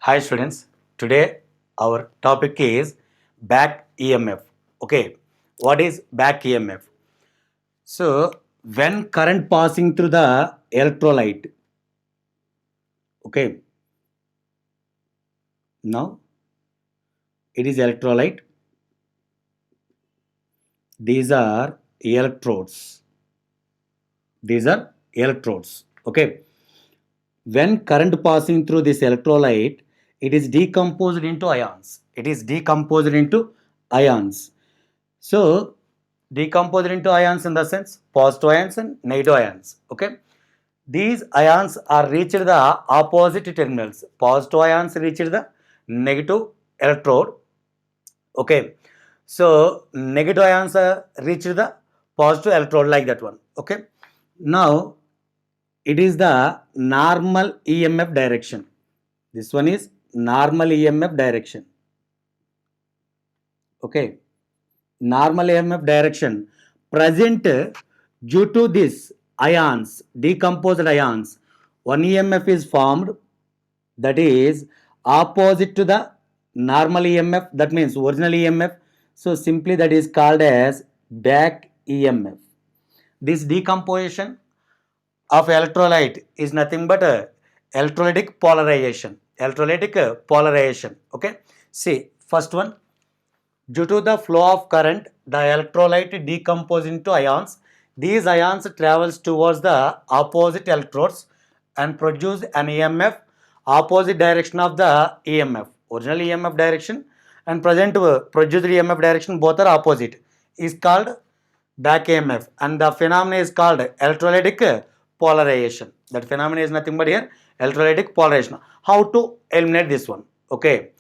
Hi students, today our topic is back EMF. Okay, what is back EMF? So, when current passing through the electrolyte, okay, now it is electrolyte, these are electrodes, these are electrodes, okay. When current passing through this electrolyte, it is decomposed into ions. It is decomposed into ions. So, decomposed into ions in the sense positive ions and negative ions. Okay. These ions are reached the opposite terminals. Positive ions reach the negative electrode. Okay. So, negative ions reach the positive electrode like that one. Okay. Now, it is the normal EMF direction. This one is normal EMF direction. Okay. Normal EMF direction present due to this ions, decomposed ions. One EMF is formed that is opposite to the normal EMF, that means original EMF. So simply that is called as back EMF. This decomposition of electrolyte is nothing but a electrolytic polarization. Electrolytic polarization. Okay. See, first one, due to the flow of current, the electrolyte decomposes into ions. These ions travels towards the opposite electrodes and produce an EMF opposite direction of the EMF. Original EMF direction and present produced EMF direction both are opposite. Is called back EMF, and the phenomenon is called electrolytic polarization. That phenomenon is nothing but here electrolytic polarization. How to eliminate this one? Okay.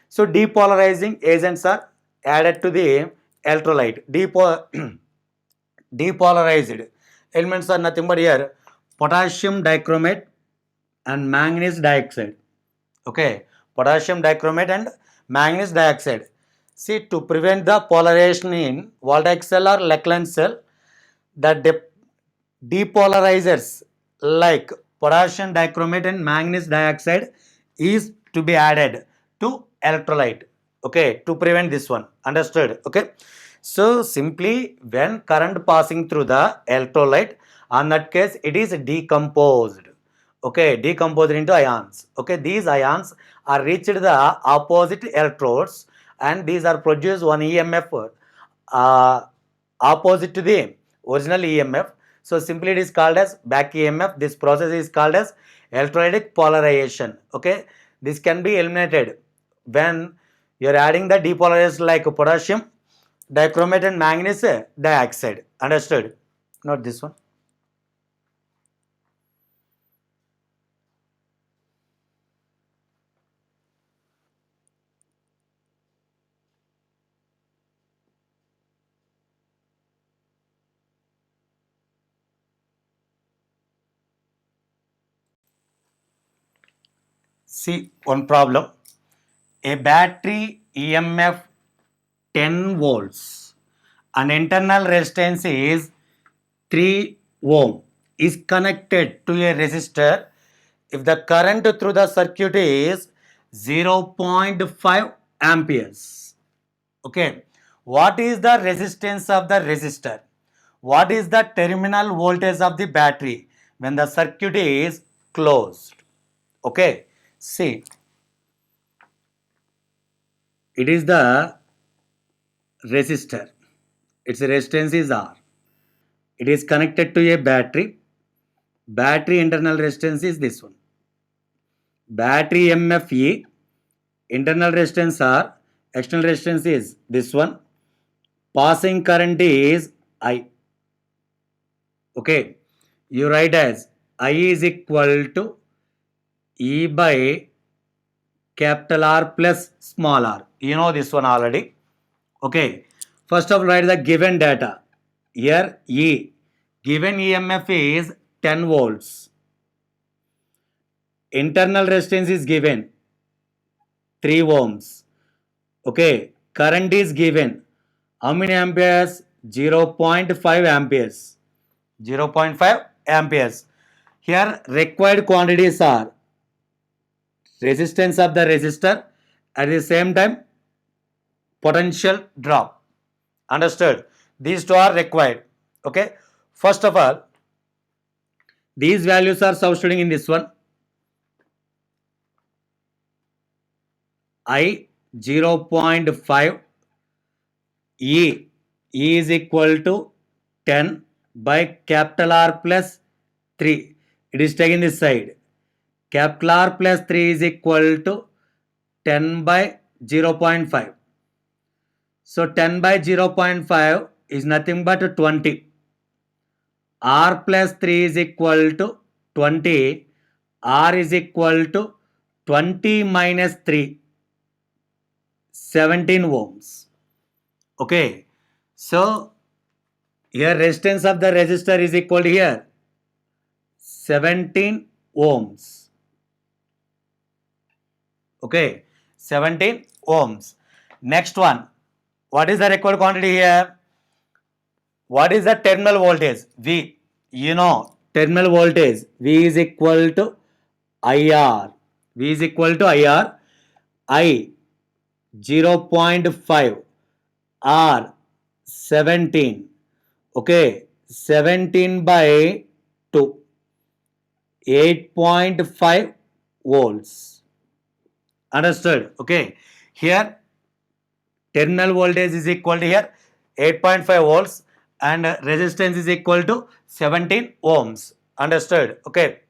So depolarizing agents are added to the electrolyte. Depolarized elements are nothing but here potassium dichromate and manganese dioxide. Okay, potassium dichromate and manganese dioxide. See, to prevent the polarization in Waldeck cell or Lackland cell, the depolarizers like potassium dichromate and manganese dioxide is to be added to electrolyte. Okay, to prevent this one. Understood? Okay. So simply when current passing through the electrolyte, on that case it is decomposed. Okay, decomposed into ions. Okay, these ions are reached the opposite electrodes and these are produced one EMF opposite to the original EMF. So simply it is called as back EMF. This process is called as electrolytic polarization. Okay, this can be eliminated when you are adding the depolarizers like potassium dichromate and manganese dioxide. Understood? Not this one. See one problem. A battery EMF 10 volts. An internal resistance is 3 ohm is connected to a resistor if the current through the circuit is 0.5 amperes. Okay. What is the resistance of the resistor? What is the terminal voltage of the battery when the circuit is closed? Okay. See, it is the resistor. Its resistance is R. It is connected to a battery. Battery internal resistance is this one. Battery MFE, internal resistance R, external resistance is this one. Passing current is I. Okay. You write as I is equal to E by capital R plus small r. You know this one already. Okay. First of all, write the given data. Here E. Given EMF is 10 volts. Internal resistance is given 3 ohms. Okay. Current is given. How many amperes? 0.5 amperes. 0.5 amperes. Here required quantities are resistance of the resistor, at the same time potential drop. Understood? These two are required. Okay. First of all, these values are substituting in this one. I 0.5 E is equal to 10 by capital R plus 3. It is taken this side. Capital R plus 3 is equal to 10 by 0.5. So 10 by 0.5 is nothing but 20. R plus 3 is equal to 20. R is equal to 20 minus 3, 17 ohms. Okay. So here resistance of the resistor is equal to here 17 ohms. Okay. 17 ohms. Next one. What is the required quantity here? What is the terminal voltage? V. You know, terminal voltage V is equal to IR. V is equal to IR. I 0.5. R 17. Okay. 17 by 2. 8.5 volts. Understood? Okay. Here terminal voltage is equal to here 8.5 volts and resistance is equal to 17 ohms. Understood? Okay.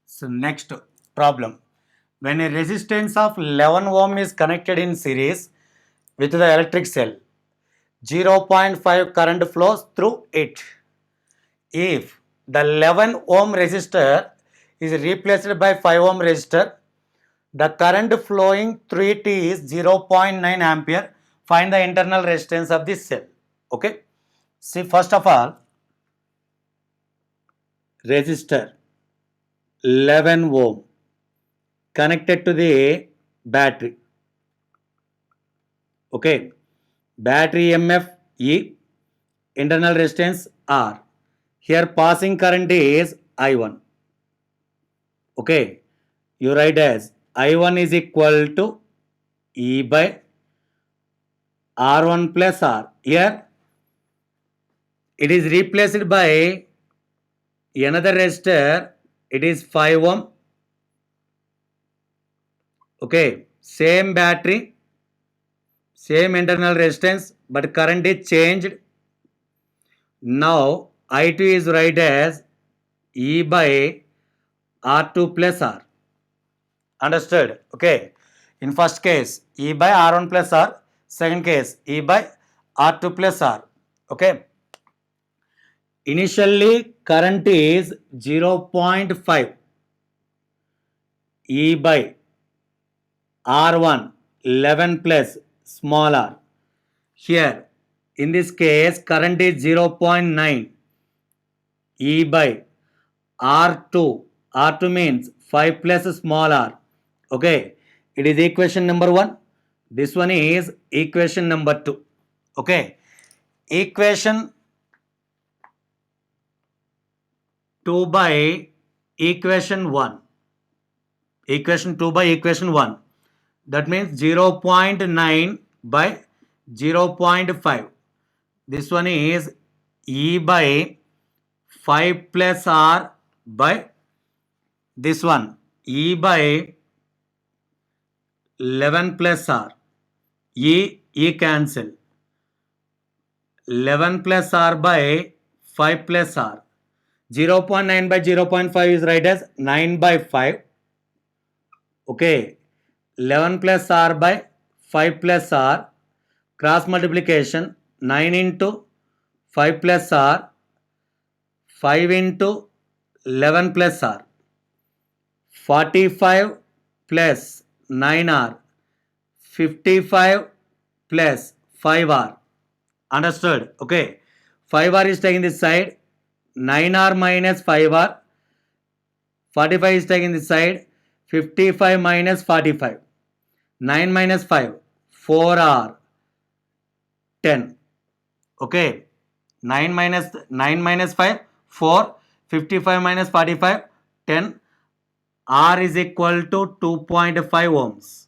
So next problem. When a resistance of 11 ohm is connected in series with the electric cell, 0.5 current flows through it. If the 11 ohm resistor is replaced by 5 ohm resistor, the current flowing through it is 0.9 ampere. Find the internal resistance of this cell. Okay. See, first of all, resistor 11 ohm connected to the battery. Okay. Battery EMF E, internal resistance R. Here passing current is I1. Okay. You write as I1 is equal to E by R1 plus R. Here it is replaced by another resistor. It is 5 ohm. Okay. Same battery, same internal resistance, but current is changed. Now I2 is write as E by R2 plus R. Understood? Okay. In first case, E by R1 plus R. Second case, E by R2 plus R. Okay. Initially, current is 0.5 E by R1 11 plus small r. Here, in this case, current is 0.9 E by R2. R2 means 5 plus small r. Okay. It is equation number 1. This one is equation number 2. Okay. Equation 2 by equation 1. Equation 2 by equation 1. That means 0.9 by 0.5. This one is E by 5 plus R by this one E by 11 plus R. E cancel. 11 plus R by 5 plus R. 0.9 by 0.5 is right as 9 by 5. Okay. 11 plus R by 5 plus R. Cross multiplication 9 into 5 plus R. 5 into 11 plus R. 45 plus 9R. 55 plus 5R. Understood? Okay. 5R is taken this side. 9R minus 5R. 45 is taken this side. 55 minus 45. 9 minus 5, 4R, 10. Okay, 9 minus 5, 4, 55 minus 45, 10. R is equal to 2.5 ohms.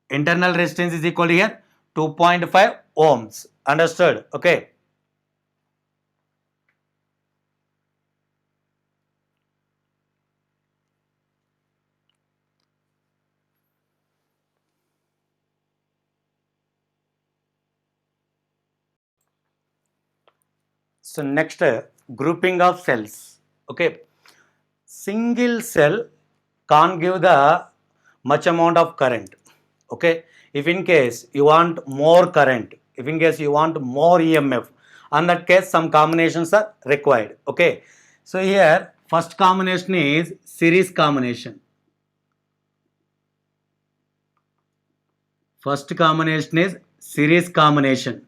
Internal resistance is equal to here 2.5 ohms. Understood? Okay. So next, grouping of cells. Okay, single cell can't give the much amount of current. Okay, if in case you want more current, if in case you want more EMF, on that case some combinations are required. Okay, so here first combination is series combination. First combination is series combination.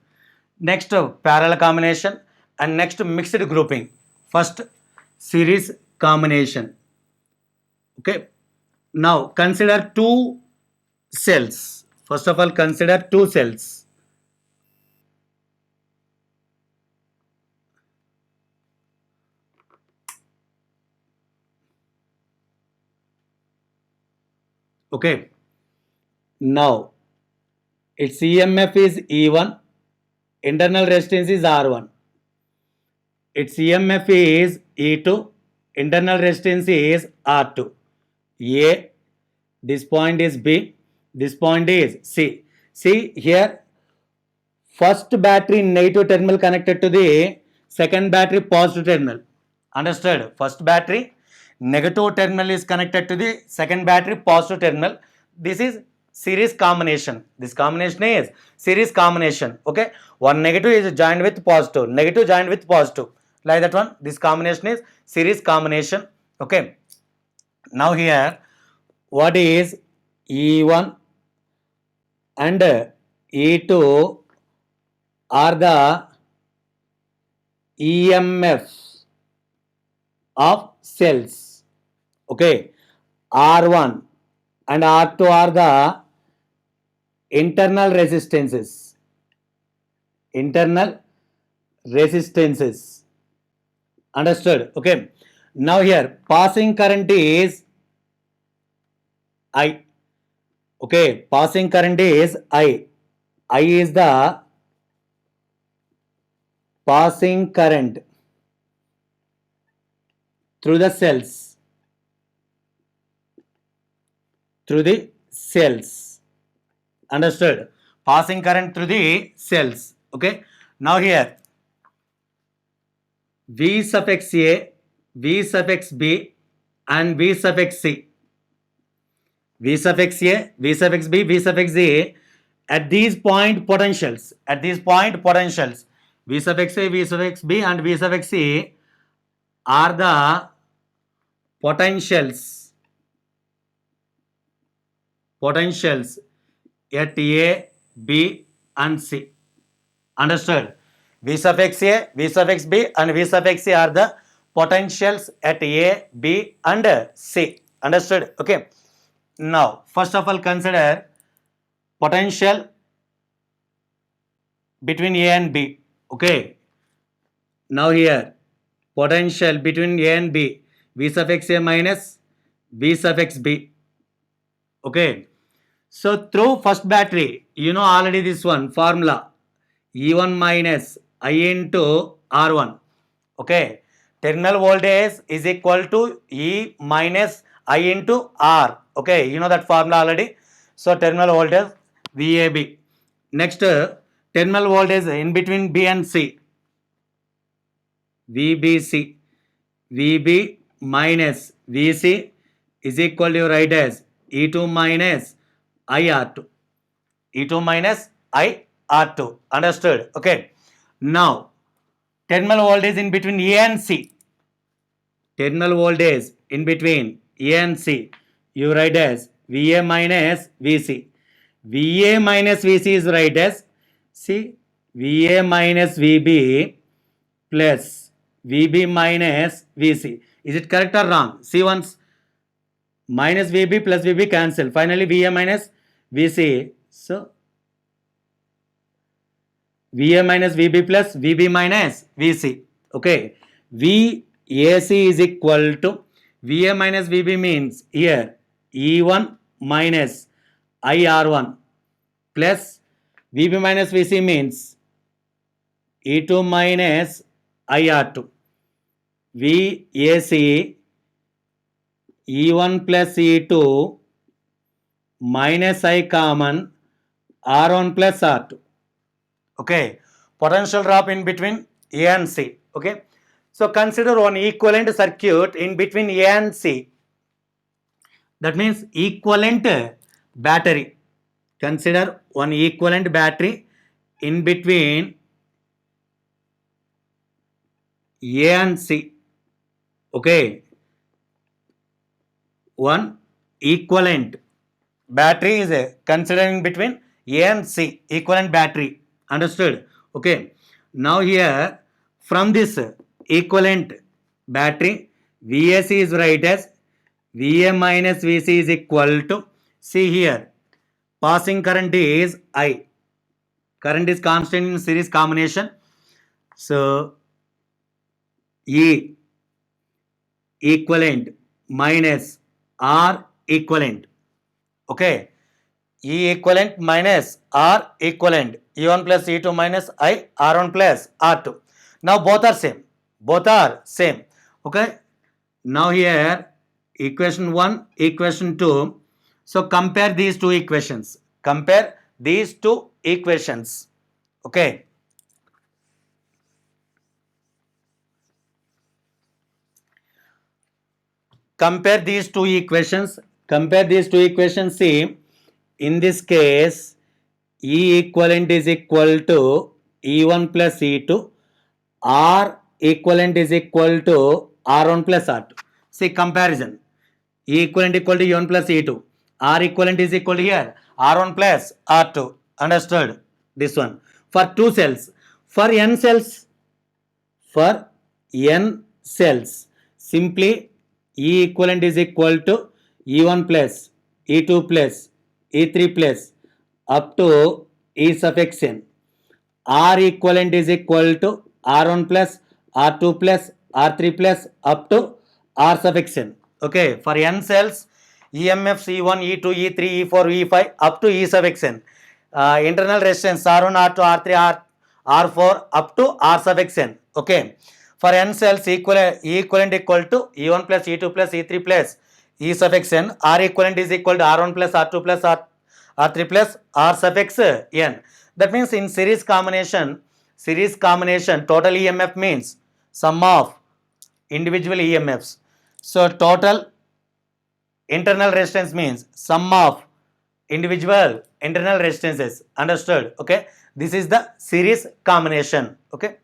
Next, parallel combination, and next mixed grouping. First, series combination. Okay. Now consider two cells. First of all, consider two cells. Okay. Now its EMF is E1, internal resistance is R1. Its EMF is E2, internal resistance is R2. A, this point is B, this point is C. See here, first battery negative terminal connected to the second battery positive terminal. Understood? First battery negative terminal is connected to the second battery positive terminal. This is series combination. This combination is series combination. Okay, one negative is joined with positive, negative joined with positive, like that one. This combination is series combination. Okay, now here what is E1 and E2 are the EMF of cells. Okay, R1 and R2 are the internal resistances. Internal resistances. Understood? Okay. Now here passing current is I. Okay, passing current is I. I is the passing current through the cells. Through the cells. Understood? Passing current through the cells. Okay. Now here V suffix A, V suffix B and V suffix C. V suffix A, V suffix B, V suffix A at these point potentials, V suffix A, V suffix B and V suffix C are the potentials at A, B and C. Understood? V suffix A, V suffix B and V suffix C are the potentials at A, B and C. Understood? Okay. Now, first of all, consider potential between A and B. Okay. Now here, potential between A and B, V suffix A minus V suffix B. Okay. So through first battery, you know already this one formula, E1 minus I into R1. Okay. Terminal voltage is equal to E minus I into R. Okay. You know that formula already. So terminal voltage VAB. Next, terminal voltage in between B and C. VBC. VB minus VC is equal to write as E2 minus IR2. E2 minus IR2. Understood? Okay. Now, terminal voltage in between A and C. Terminal voltage in between A and C. You write as VA minus VC. VA minus VC is write as see VA minus VB plus VB minus VC. Is it correct or wrong? See once. minus VB plus VB cancel. Finally, VA minus VC. So, VA minus VB plus VB minus VC. Okay. VAC is equal to VA minus VB means here E1 minus IR1 plus VB minus VC means E2 minus IR2. VAC E1 plus E2 minus I common R1 plus R2. Okay, potential drop in between A and C. Okay, so consider one equivalent circuit in between A and C. That means equivalent battery. Consider one equivalent battery in between A and C. Okay, one equivalent battery is considering between A and C, equivalent battery. Understood? Okay. Now here from this equivalent battery, VAC is right as VA minus VC is equal to, see here, passing current is I. Current is constant in series combination. So E equivalent minus R equivalent. Okay. E equivalent minus R equivalent. E1 plus E2 minus I R1 plus R2. Now both are same. Both are same. Okay. Now here equation 1, equation 2. So compare these two equations. Compare these two equations. Okay. Compare these two equations. Compare these two equations. See, in this case, E equivalent is equal to E1 plus E2. R equivalent is equal to R1 plus R2. See, comparison. E equivalent equal to E1 plus E2. R equivalent is equal to here R1 plus R2. Understood? This one. For two cells. For n cells. For n cells. Simply E equivalent is equal to E1 plus E2 plus E3 plus up to E suffix n. R equivalent is equal to R1 plus R2 plus R3 plus up to R suffix n. Okay, for n cells, EMF E1, E2, E3, E4, E5 up to E suffix n. Internal resistance R1, R2, R3, R4 up to R suffix n. Okay, for n cells, equivalent equal to E1 plus E2 plus E3 plus E suffix n. R equivalent is equal to R1 plus R2 plus R3 plus R suffix n. That means in series combination, total EMF means sum of individual EMFs. So total internal resistance means sum of individual internal resistances. Understood? Okay. This is the series combination. Okay.